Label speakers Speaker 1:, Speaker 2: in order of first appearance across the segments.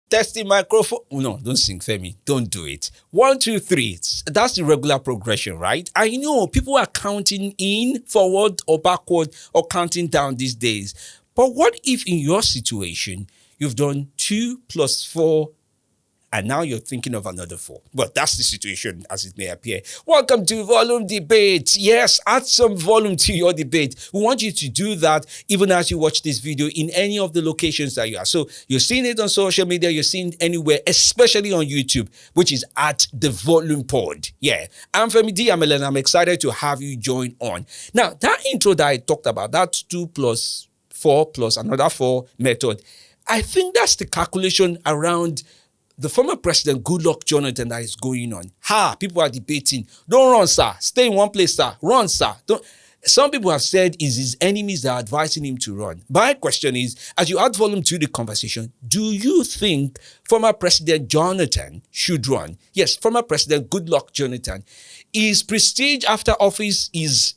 Speaker 1: Testing microphone. No, don't sing, Femi. Don't do it. 1, 2, 3. That's the regular progression, right? I know people are counting in, forward or backward, or counting down these days. But what if in your situation, you've done 2 plus 4, and now you're thinking of another 4? Well, that's the situation as it may appear. Welcome to Volume Debate. Yes, add some volume to your debate. We want you to do that even as you watch this video in any of the locations that you are. So you're seeing it on social media, you're seeing it anywhere, especially on YouTube, which is at the Volume Pod. Yeah, I'm Femi D. and I'm excited to have you join on. Now, that intro that I talked about, that 2 plus 4 plus another 4 method, I think that's the calculation around the former President Goodluck Jonathan that is going on. People are debating. Don't run, sir. Stay in one place, sir. Run, sir. Some people have said it's his enemies that are advising him to run. My question is, as you add volume to the conversation, do you think former President Jonathan should run? Yes, former President Goodluck Jonathan. His prestige after office is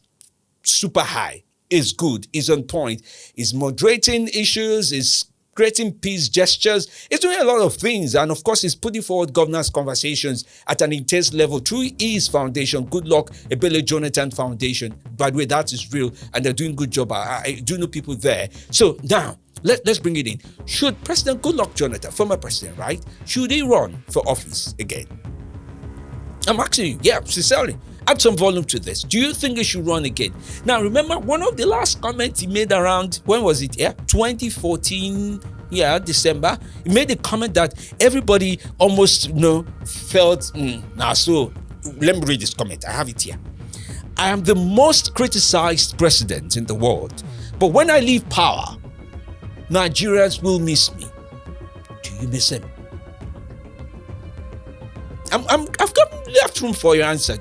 Speaker 1: super high. Is good. Is on point. Is moderating issues. Is creating peace gestures. He's doing a lot of things. And of course, he's putting forward governance conversations at an intense level through his foundation, Goodluck Jonathan Foundation. By the way, that is real. And they're doing a good job. I do know people there. So now, let's bring it in. Should President Goodluck Jonathan, former president, right? Should he run for office again? I'm asking you, yeah, sincerely. Add some volume to this. Do you think he should run again? Now, remember one of the last comments he made around, when was it? Yeah, 2014, December. He made a comment that everybody almost, felt, so let me read this comment. I have it here. I am the most criticized president in the world. But when I leave power, Nigerians will miss me. Do you miss him? I've got left room for your answer.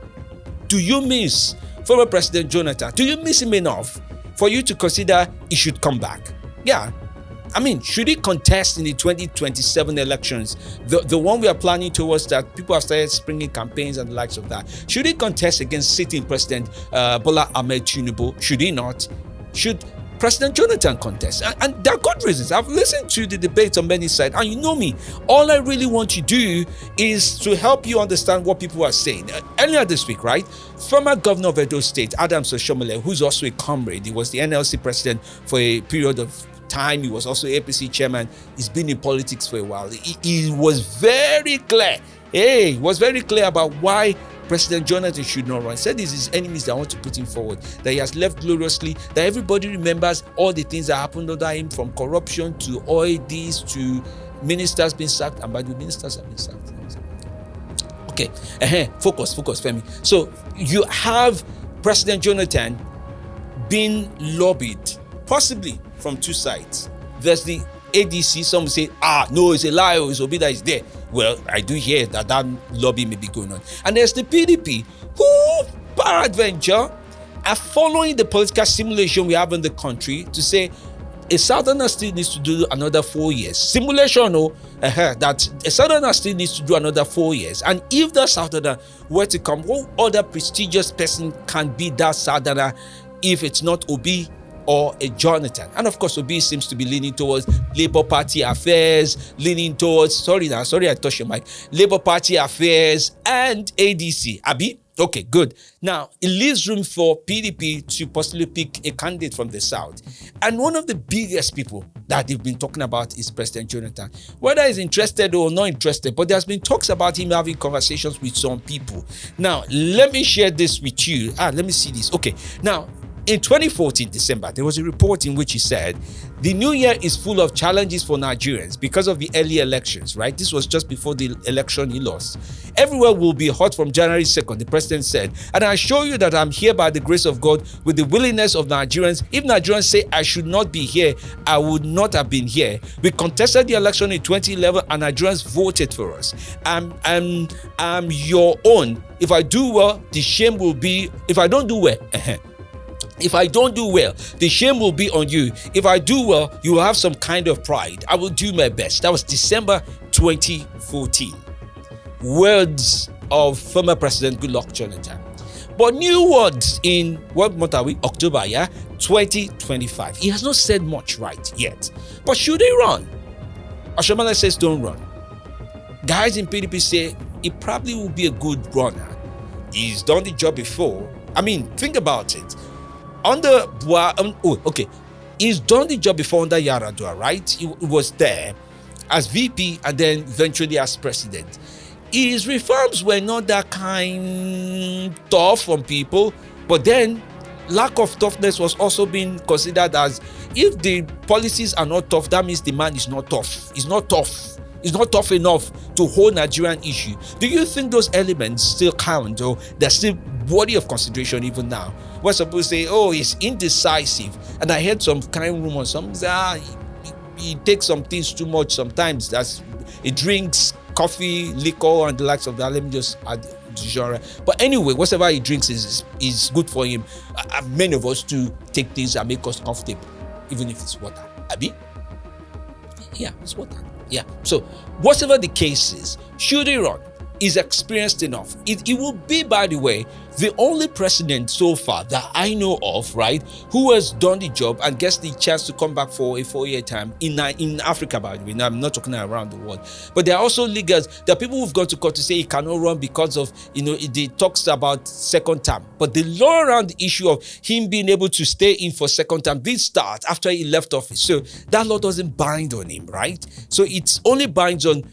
Speaker 1: Do you miss former President Jonathan? Do you miss him enough for you to consider he should come back? Yeah. I mean, should he contest in the 2027 elections? The one we are planning towards, that people have started springing campaigns and the likes of that. Should he contest against sitting President Bola Ahmed Tinubu? Should he not? Should President Jonathan contest? And there are good reasons. I've listened to the debates on many sides, and you know me. All I really want to do is to help you understand what people are saying. Earlier this week, right, former governor of Edo State, Oshomole, who's also a comrade, he was the NLC president for a period of time. He was also APC chairman. He's been in politics for a while. He was very clear. He was very clear about why President Jonathan should not run. He said it's his enemies that want to put him forward, that he has left gloriously, that everybody remembers all the things that happened under him, from corruption to oil deals to ministers being sacked. And by the way, ministers have been sacked. Okay, focus, Femi. So you have President Jonathan being lobbied, possibly from 2 sides. There's the ADC, some say, no, it's a lie, or it's Obi that is there. Well, I do hear that lobby may be going on. And there's the PDP, who, peradventure, are following the political simulation we have in the country to say a Southerner still needs to do another 4 years. Simulation, that a Southerner still needs to do another 4 years. And if the Southerner were to come, what other prestigious person can be that Southerner if it's not Obi or a Jonathan? And of course, Obi seems to be leaning towards Labour Party affairs, leaning towards, sorry I touched your mic, Labour Party affairs and ADC. Abi? Okay, good. Now, it leaves room for PDP to possibly pick a candidate from the South. And one of the biggest people that they've been talking about is President Jonathan. Whether he's interested or not interested, but there's been talks about him having conversations with some people. Now, let me share this with you. Let me see this. Okay, now, in 2014, December, there was a report in which he said, the new year is full of challenges for Nigerians because of the early elections, right? This was just before the election he lost. Everywhere will be hot from January 2nd, the president said. And I assure you that I'm here by the grace of God with the willingness of Nigerians. If Nigerians say I should not be here, I would not have been here. We contested the election in 2011 and Nigerians voted for us. I'm your own. If I do well, the shame will be, if I don't do well, if I don't do well, the shame will be on you. If I do well, you will have some kind of pride. I will do my best. That was December 2014. Words of former President Goodluck Jonathan. But new words in, what month are we? October, 2025. He has not said much right yet. But should he run? Oshomole says don't run. guys in PDP say he probably will be a good runner. He's done the job before. I mean, think about it. Under he's done the job before under Yaradua, right? He was there as VP and then eventually as president. His reforms were not that kind tough on people, but then lack of toughness was also being considered as, if the policies are not tough, that means the man is not tough. He's not tough. It's not tough enough to hold Nigerian issue. Do you think those elements still count, or they're still worthy of consideration even now? We're supposed to say, oh, he's indecisive. And I heard some kind of rumors. Some say, he takes some things too much sometimes. He drinks coffee, liquor, and the likes of that. Let me just add the genre. But anyway, whatever he drinks is good for him. Many of us do take things that make us comfortable, even if it's water. Abi? Yeah, it's water. Yeah. So whatever the case is, should he run? Is experienced enough. It will be, by the way, the only president so far that I know of, right, who has done the job and gets the chance to come back for a 4-year term in Africa, by the way. Now, I'm not talking around the world. But there are also leaders, there are people who've gone to court to say he cannot run because of, it talks about second term. But the law around the issue of him being able to stay in for second term did start after he left office. So that law doesn't bind on him, right? So it only binds on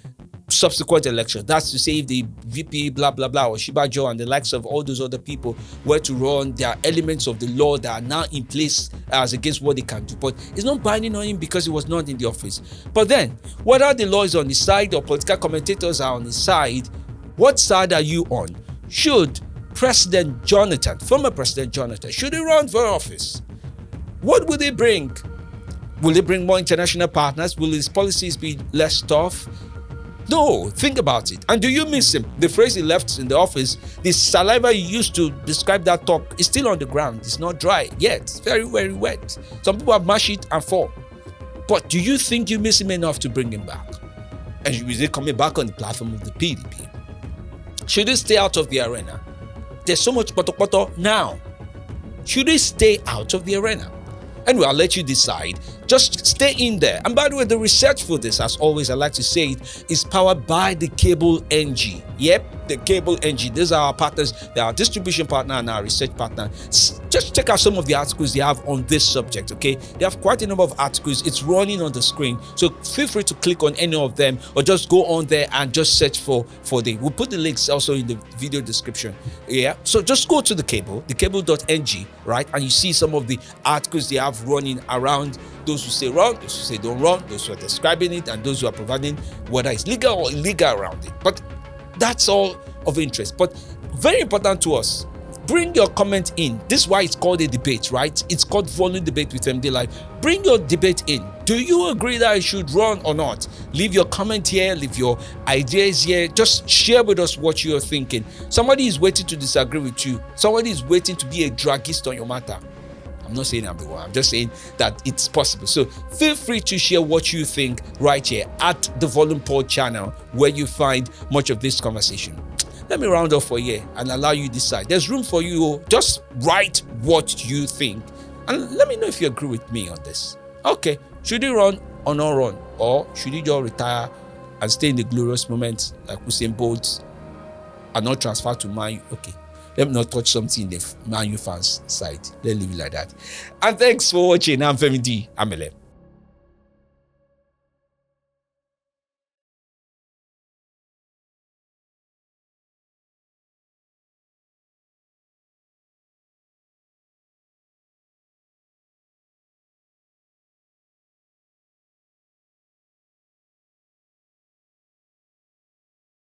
Speaker 1: subsequent election. That's to say, if the VP blah blah blah or Shibajo and the likes of all those other people were to run, there are elements of the law that are now in place as against what they can do. But it's not binding on him because he was not in the office. But then, whether the law is on his side or political commentators are on his side, what side are you on? Should President Jonathan, former President Jonathan, should he run for office? What will he bring? Will he bring more international partners? Will his policies be less tough? No, think about it. And do you miss him? The phrase he left in the office, the saliva he used to describe that talk is still on the ground. It's not dry yet. It's very, very wet. Some people have mashed it and fall. But do you think you miss him enough to bring him back? And is he coming back on the platform of the PDP? Should he stay out of the arena? There's so much poto now. Should he stay out of the arena? Anyway, I'll let you decide. Just stay in there. And by the way, the research for this, as always, I like to say it, is powered by the Cable NG. Yep, the Cable NG. These are our partners. They are our distribution partner and our research partner. Just check out some of the articles they have on this subject, okay? They have quite a number of articles. It's running on the screen. So feel free to click on any of them or just go on there and just search for them. We'll put the links also in the video description. Yeah, so just go to the thecable.ng, right? And you see some of the articles they have running around those who say run, those who say don't run, those who are describing it, and those who are providing whether it's legal or illegal around it. But that's all of interest. But very important to us, bring your comment in. This is why it's called a debate, right? It's called volume debate with MD Live. Bring your debate in. Do you agree that I should run or not? Leave your comment here, leave your ideas here. Just share with us what you're thinking. Somebody is waiting to disagree with you. Somebody is waiting to be a draggist on your matter. I'm not saying I'm the one. I'm just saying that it's possible. So feel free to share what you think right here at the Volume Pod channel, where you find much of this conversation. Let me round off for you and allow you to decide. There's room for you. Just write what you think and let me know if you agree with me on this. Okay, should he run or not run? Or should he just retire and stay in the glorious moments like Usain Bolt and not transfer to Man U? Okay. Let me not touch something in the Man U fans' side. Let's leave it like that. And thanks for watching. I'm Femi D. Amele.